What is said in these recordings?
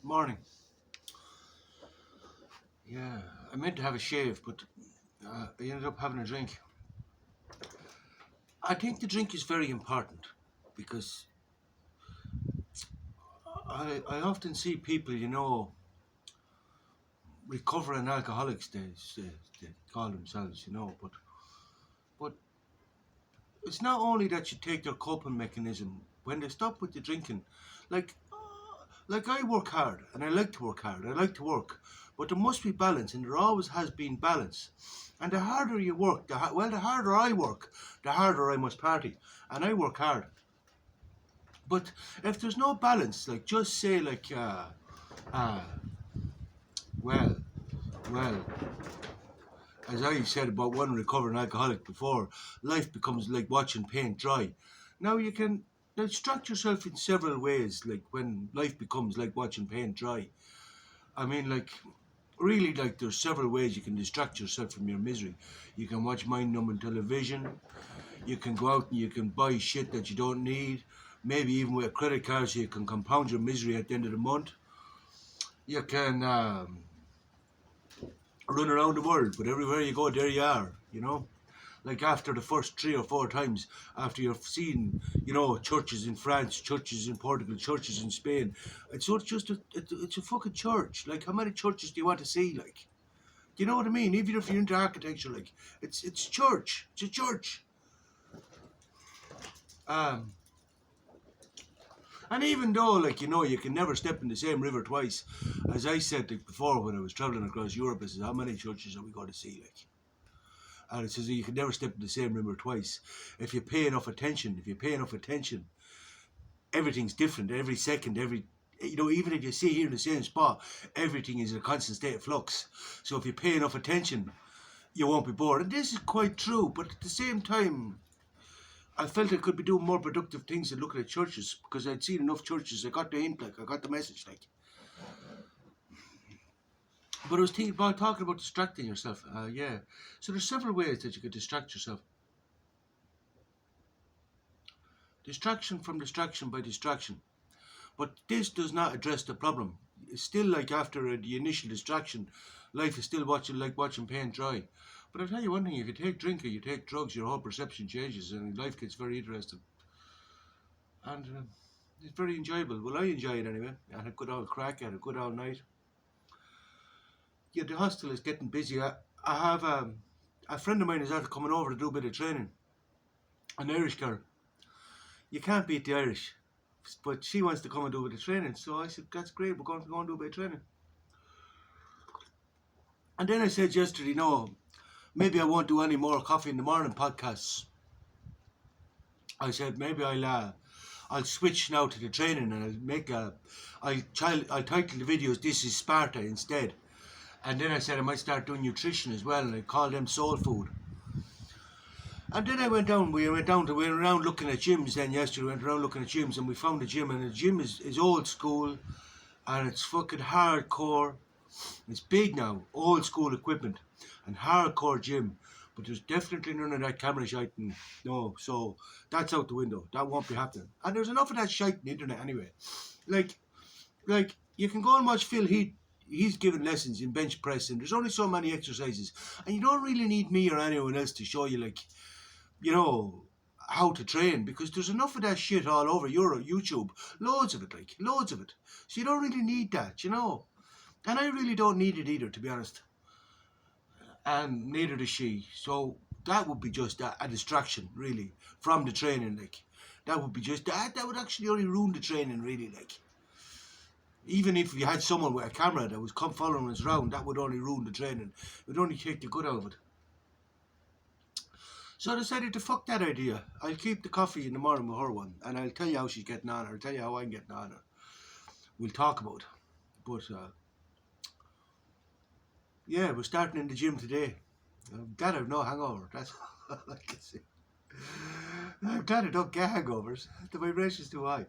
Morning. Yeah, I meant to have a shave, but I ended up having a drink. I think the drink is very important because I often see people, recovering alcoholics, they call themselves, but it's not only that you take their coping mechanism when they stop with the drinking, like like I work hard and I like to work hard. I like to work, but there must be balance, and there always has been balance. And the harder you work, the harder I work, the harder I must party, and I work hard. But if there's no balance, like just say uh, well, well, as I said about one recovering alcoholic before, life becomes like watching paint dry. Now you can distract yourself in several ways, like when life becomes like watching paint dry. I mean, like, really, like, there's several ways you can distract yourself from your misery. You can watch mind numbing television, you can go out and you can buy shit that you don't need, maybe even with a credit card so you can compound your misery at the end of the month. You can run around the world, but everywhere you go, there you are, like after the first 3 or 4 times, after you've seen, churches in France, churches in Portugal, churches in Spain, it's just it's a fucking church. Like, how many churches do you want to see? Like, do you know what I mean? Even if you're into architecture, like, it's church. It's a church. Um, and even though, like, you can never step in the same river twice, as I said like, before when I was traveling across Europe, I said, how many churches are we going to see? Like, and it says you can never step in the same river twice. If you pay enough attention, everything's different. Every second, even if you sit here in the same spot, everything is in a constant state of flux. So if you pay enough attention, you won't be bored. And this is quite true, but at the same time, I felt I could be doing more productive things than looking at churches because I'd seen enough churches. I got the hint, like, I got the message, like. But I was thinking about talking about distracting yourself. Yeah. So there's several ways that you could distract yourself. Distraction from distraction by distraction. But this does not address the problem. It's still like after the initial distraction, life is still watching paint dry. But I'll tell you one thing, if you take drink or you take drugs, your whole perception changes and life gets very interesting. And it's very enjoyable. Well, I enjoy it anyway. I had a good old crack, I had a good old night. Yeah, the hostel is getting busy. I have a friend of mine is after coming over to do a bit of training. An Irish girl. You can't beat the Irish. But she wants to come and do a bit of training. So I said, that's great, we're going to go and do a bit of training. And then I said yesterday, no, maybe I won't do any more coffee in the morning podcasts. I said maybe I'll switch now to the training and I'll title the videos "This is Sparta" instead. And then I said I might start doing nutrition as well, and I call them soul food. And then we went around looking at gyms then yesterday, we went around looking at gyms and we found a gym, and the gym is old school and it's fucking hardcore. It's big now, old school equipment and hardcore gym. But there's definitely none of that camera shite. No, so that's out the window. That won't be happening. And there's enough of that shite on the internet anyway. Like, you can go and watch Phil Heath. He's giving lessons in bench press, and there's only so many exercises, and you don't really need me or anyone else to show you, like, how to train, because there's enough of that shit all over YouTube. Loads of it, like, loads of it. So you don't really need that. And I really don't need it either, to be honest. And neither does she. So that would be just a distraction, really, from the training. Like, that would be just that. That would actually only ruin the training, really. Like, even if you had someone with a camera that was come following us around, that would only ruin the training. It would only take the good out of it. So I decided to fuck that idea. I'll keep the coffee in the morning with her one, and I'll tell you how she's getting on. I'll tell you how I'm getting on. We'll talk about it. But yeah, we're starting in the gym today. I'm glad I've no hangover. That's all I can say. I'm glad I don't get hangovers. The vibration's too high.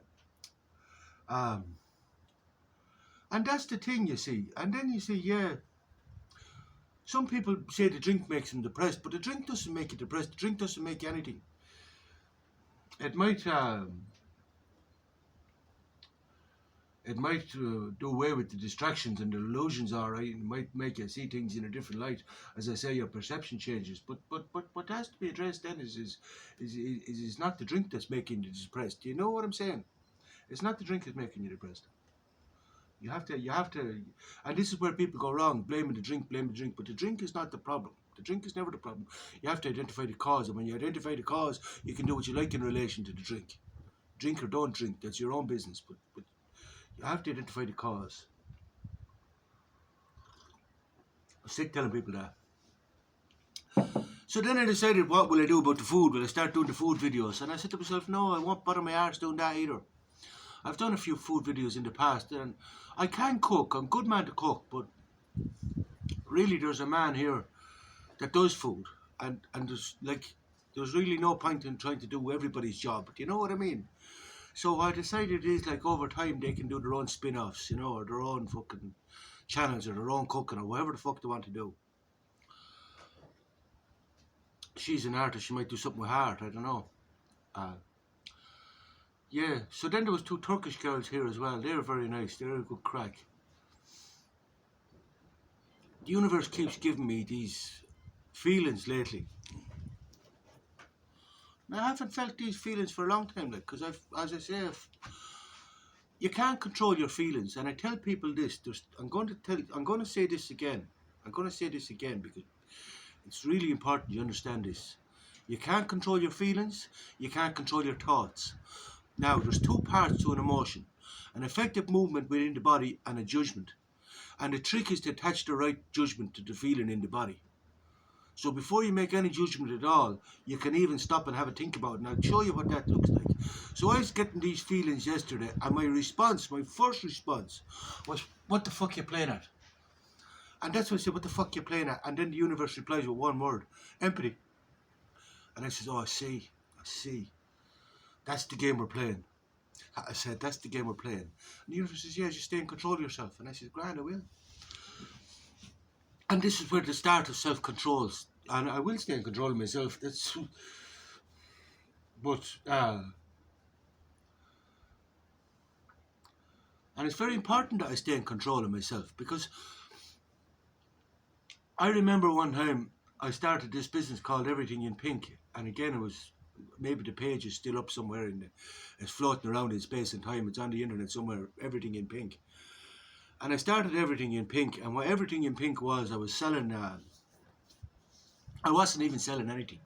And that's the thing, you see. And then you see, yeah, some people say the drink makes them depressed, but the drink doesn't make you depressed. The drink doesn't make anything. It might, It might do away with the distractions and the illusions, all right. It might make you see things in a different light. As I say, your perception changes. But what has to be addressed then is not the drink that's making you depressed. Do you know what I'm saying? It's not the drink that's making you depressed. You have to, and this is where people go wrong, blaming the drink, but the drink is not the problem. The drink is never the problem. You have to identify the cause, and when you identify the cause, you can do what you like in relation to the drink. Drink or don't drink, that's your own business, but you have to identify the cause. I'm sick telling people that. So then I decided, what will I do about the food? Will I start doing the food videos? And I said to myself, no, I won't bother my arse doing that either. I've done a few food videos in the past, and I can cook. I'm a good man to cook, but really there's a man here that does food, and there's really no point in trying to do everybody's job. Do you know what I mean? So I decided is like over time they can do their own spin-offs, or their own fucking channels or their own cooking or whatever the fuck they want to do. She's an artist, she might do something with art, I don't know. Yeah, so then there was 2 Turkish girls here as well. They're very nice, they're a good crack. The universe keeps giving me these feelings lately. I haven't felt these feelings for a long time, like, because as I say, you can't control your feelings, and I tell people this. I'm going to say this again. I'm going to say this again because it's really important you understand this. You can't control your feelings. You can't control your thoughts. Now, there's 2 parts to an emotion: an effective movement within the body and a judgment. And the trick is to attach the right judgment to the feeling in the body. So before you make any judgment at all, you can even stop and have a think about it. And I'll show you what that looks like. So I was getting these feelings yesterday, and my first response was, what the fuck you playing at? And that's what I said, what the fuck you playing at? And then the universe replies with one word: empathy. And I said, oh, I see. That's the game we're playing. I said, that's the game we're playing. And the universe says, yeah, just stay in control of yourself. And I said, grand, I will. And this is where the start of self-control, and I will stay in control of myself. And it's very important that I stay in control of myself, because I remember one time I started this business called Everything in Pink, and again, it was, maybe the page is still up somewhere, it's floating around in space and time. It's on the internet somewhere, Everything in Pink. And I started Everything in Pink, and what Everything in Pink was, I was selling, I wasn't even selling anything.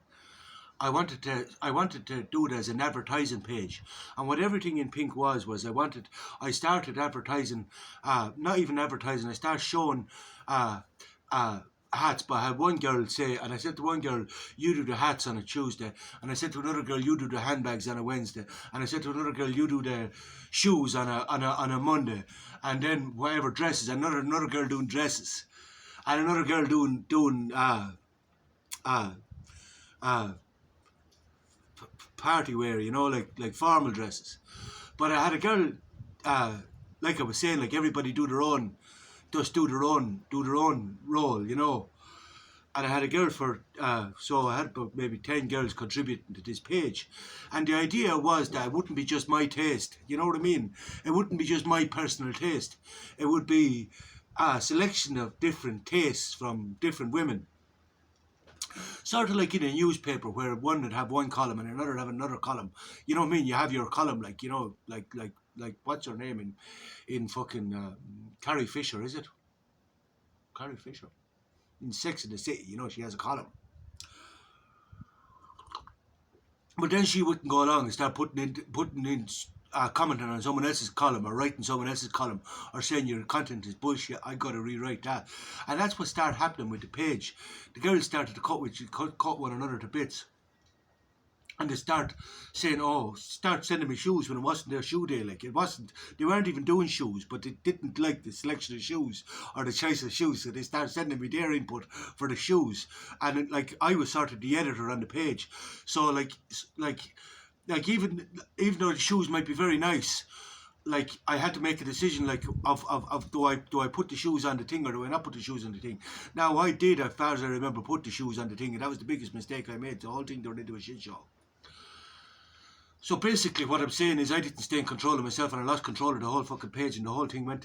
I wanted to do it as an advertising page. And what Everything in Pink was I started advertising, not even advertising, I started showing hats. But I had one girl say, and I said to one girl, you do the hats on a Tuesday. And I said to another girl, you do the handbags on a Wednesday. And I said to another girl, you do the shoes on a Monday. And then whatever dresses, another girl doing dresses. And another girl doing party wear, like formal dresses. But I had a girl, like I was saying, like everybody do their own role, And I had a girl so I had about maybe 10 girls contributing to this page. And the idea was that it wouldn't be just my taste, you know what I mean? It wouldn't be just my personal taste. It would be a selection of different tastes from different women. Sort of like in a newspaper where one would have one column and another would have another column. You know what I mean? You have your column, like what's her name in fucking Carrie Fisher, is it? Carrie Fisher. In Sex and the City, she has a column. But then she wouldn't go along and start putting in commenting on someone else's column or writing someone else's column or saying your content is bullshit. I got to rewrite that. And that's what started happening with the page. The girls started to cut one another to bits. And they start saying, start sending me shoes when it wasn't their shoe day. Like, they weren't even doing shoes, but they didn't like the selection of shoes or the choice of shoes. So they started sending me their input for the shoes. And I was sort of the editor on the page. So like even though the shoes might be very nice, like I had to make a decision, like of do I put the shoes on the thing or do I not put the shoes on the thing? Now I did, as far as I remember, put the shoes on the thing, and that was the biggest mistake I made. The whole thing turned into a shit show. So basically, what I'm saying is, I didn't stay in control of myself, and I lost control of the whole fucking page, and the whole thing went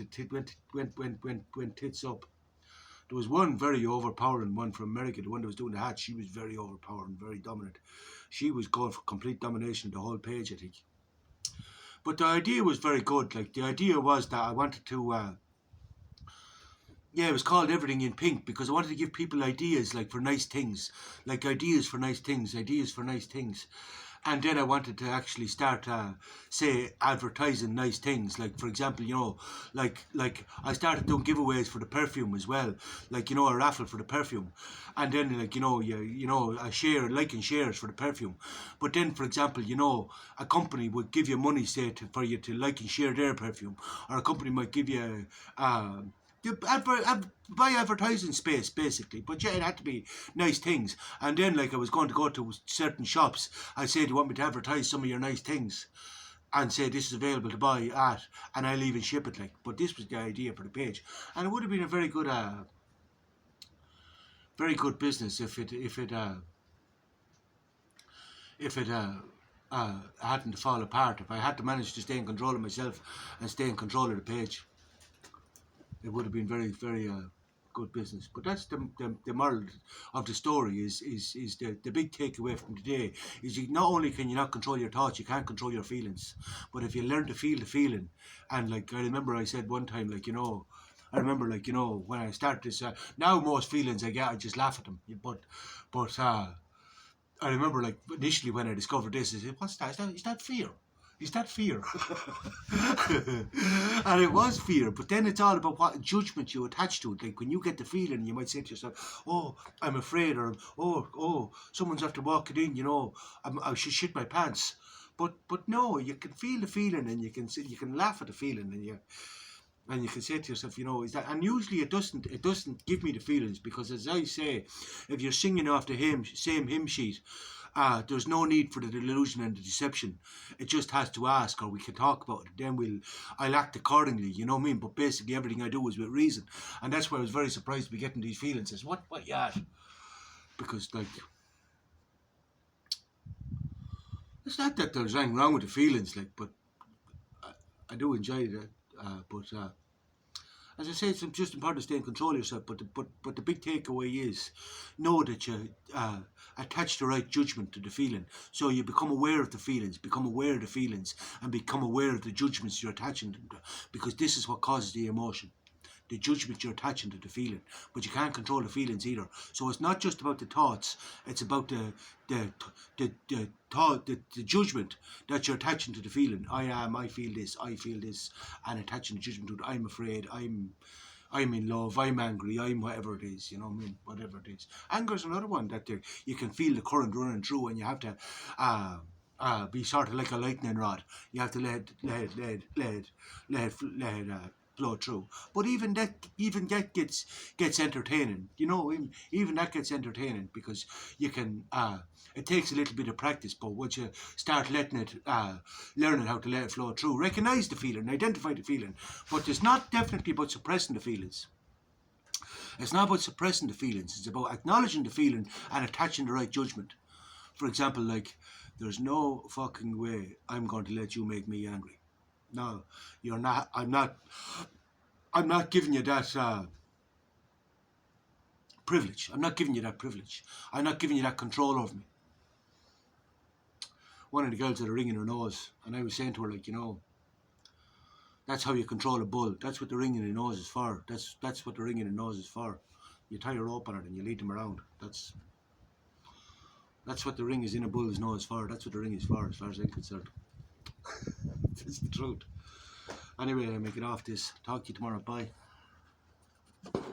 tits up. There was one very overpowering one from America, the one that was doing the hat. She was very overpowering, very dominant. She was going for complete domination of the whole page, I think. But the idea was very good. Like, the idea was that I wanted to, yeah, it was called Everything in Pink because I wanted to give people ideas, like, for nice things. Like, ideas for nice things, ideas for nice things. And then I wanted to actually start, say, advertising nice things. Like, for example, you know, like I started doing giveaways for the perfume as well. Like, you know, a raffle for the perfume. And then, like, you know, a share, like and shares for the perfume. But then, for example, you know, a company would give you money, say, for you to like and share their perfume. Or a company might give you, buy advertising space basically, but yeah, it had to be nice things. And then, like, I was going to go to certain shops. I say, do you want me to advertise some of your nice things? And say this is available to buy at, and I'll even ship it. Like, but this was the idea for the page, and it would have been a very good business if it hadn't to fall apart. If I had to manage to stay in control of myself and stay in control of the page, it would have been very good business. But that's the moral of the story is the big takeaway from today is not only can you not control your thoughts, you can't control your feelings. But if you learn to feel the feeling, and like I remember I said one time, like, you know, I remember, like, you know, when I start this, now most feelings I get, I just laugh at them. But I remember, like, initially when I discovered this, I said, what's that? Is that fear? Is that fear? And it was fear, but then it's all about what judgment you attach to it. Like, when you get the feeling, you might say to yourself, oh, I'm afraid, or oh, someone's after walking in, you know, I should shit my pants. But no, you can feel the feeling, and you can laugh at the feeling, and you can say to yourself, you know, is that? And usually it doesn't give me the feelings, because, as I say, if you're singing off the same hymn sheet, there's no need for the delusion and the deception. It just has to ask, or we can talk about it. Then I'll act accordingly. You know what I mean? But basically, everything I do is with reason, and that's why I was very surprised to be getting these feelings. Says, what you at? Because, like, it's not that there's anything wrong with the feelings, like, but I do enjoy that. But as I say, it's just important to stay in control of yourself. But the big takeaway is know that you attach the right judgment to the feeling. So you become aware of the feelings, and become aware of the judgments you're attaching them to, because this is what causes the emotion. The judgment you're attaching to the feeling, but you can't control the feelings either. So it's not just about the thoughts; it's about the judgment that you're attaching to the feeling. I feel this, and attaching the judgment to it. I'm afraid, I'm in love, I'm angry, I'm whatever it is. You know what I mean? Whatever it is. Anger is another one that you can feel the current running through, and you have to be sort of like a lightning rod. You have to let it flow through. But even that gets entertaining. You know, even that gets entertaining, because you can. It takes a little bit of practice, but once you start letting it, learning how to let it flow through, recognize the feeling, identify the feeling. But it's not definitely about suppressing the feelings. It's not about suppressing the feelings. It's about acknowledging the feeling and attaching the right judgment. For example, like, there's no fucking way I'm going to let you make me angry. No, you're not. I'm not giving you that privilege. I'm not giving you that privilege. I'm not giving you that control over me. One of the girls had a ring in her nose, and I was saying to her, like, you know, that's how you control a bull. That's what the ring in the nose is for. That's what the ring in the nose is for. You tie a rope on it and you lead them around. That's what the ring is in a bull's nose for. That's what the ring is for, as far as I'm concerned. That's the truth. Anyway, I make it off this. Talk to you tomorrow. Bye.